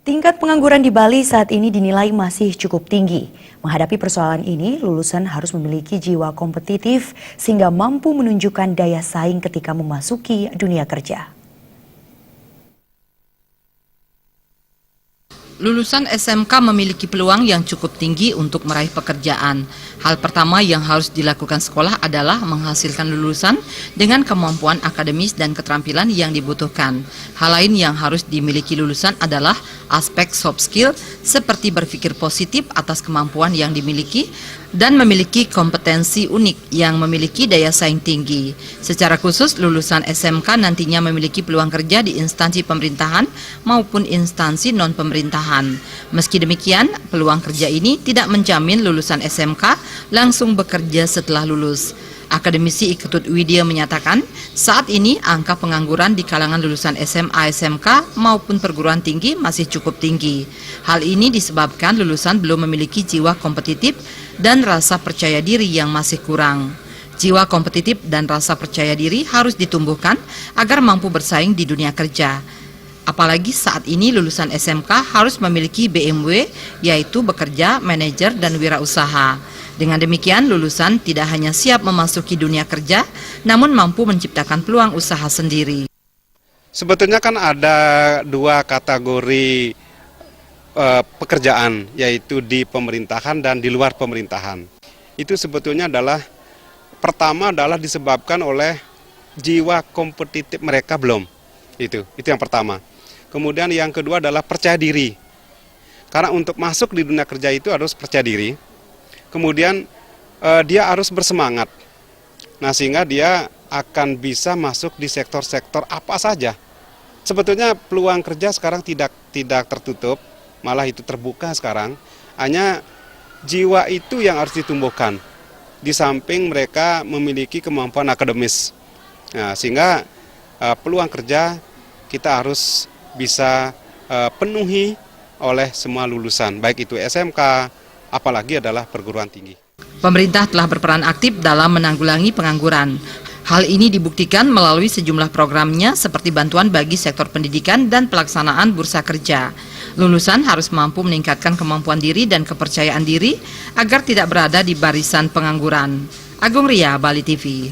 Tingkat pengangguran di Bali saat ini dinilai masih cukup tinggi. Menghadapi persoalan ini, lulusan harus memiliki jiwa kompetitif sehingga mampu menunjukkan daya saing ketika memasuki dunia kerja. Lulusan SMK memiliki peluang yang cukup tinggi untuk meraih pekerjaan. Hal pertama yang harus dilakukan sekolah adalah menghasilkan lulusan dengan kemampuan akademis dan keterampilan yang dibutuhkan. Hal lain yang harus dimiliki lulusan adalah aspek soft skill seperti berpikir positif atas kemampuan yang dimiliki dan memiliki kompetensi unik yang memiliki daya saing tinggi. Secara khusus, lulusan SMK nantinya memiliki peluang kerja di instansi pemerintahan maupun instansi non-pemerintahan. Meski demikian, peluang kerja ini tidak menjamin lulusan SMK langsung bekerja setelah lulus. Akademisi Iketut Widya menyatakan, saat ini angka pengangguran di kalangan lulusan SMA, SMK maupun perguruan tinggi masih cukup tinggi. Hal ini disebabkan lulusan belum memiliki jiwa kompetitif dan rasa percaya diri yang masih kurang. Jiwa kompetitif dan rasa percaya diri harus ditumbuhkan agar mampu bersaing di dunia kerja. Apalagi saat ini lulusan SMK harus memiliki BMW, yaitu bekerja, manajer, dan wirausaha. Dengan demikian, lulusan tidak hanya siap memasuki dunia kerja, namun mampu menciptakan peluang usaha sendiri. Sebetulnya kan ada dua kategori pekerjaan, yaitu di pemerintahan dan di luar pemerintahan. Itu sebetulnya adalah, pertama adalah disebabkan oleh jiwa kompetitif mereka belum. Itu yang pertama. Kemudian yang kedua adalah percaya diri. Karena untuk masuk di dunia kerja itu harus percaya diri. Kemudian dia harus bersemangat. Nah, sehingga dia akan bisa masuk di sektor-sektor apa saja. Sebetulnya peluang kerja sekarang tidak tertutup, malah itu terbuka sekarang. Hanya jiwa itu yang harus ditumbuhkan. Di samping mereka memiliki kemampuan akademis. Nah, sehingga peluang kerja kita harus bisa penuhi oleh semua lulusan, baik itu SMK, apalagi adalah perguruan tinggi. Pemerintah telah berperan aktif dalam menanggulangi pengangguran. Hal ini dibuktikan melalui sejumlah programnya seperti bantuan bagi sektor pendidikan dan pelaksanaan bursa kerja. Lulusan harus mampu meningkatkan kemampuan diri dan kepercayaan diri agar tidak berada di barisan pengangguran. Agung Ria, Bali TV.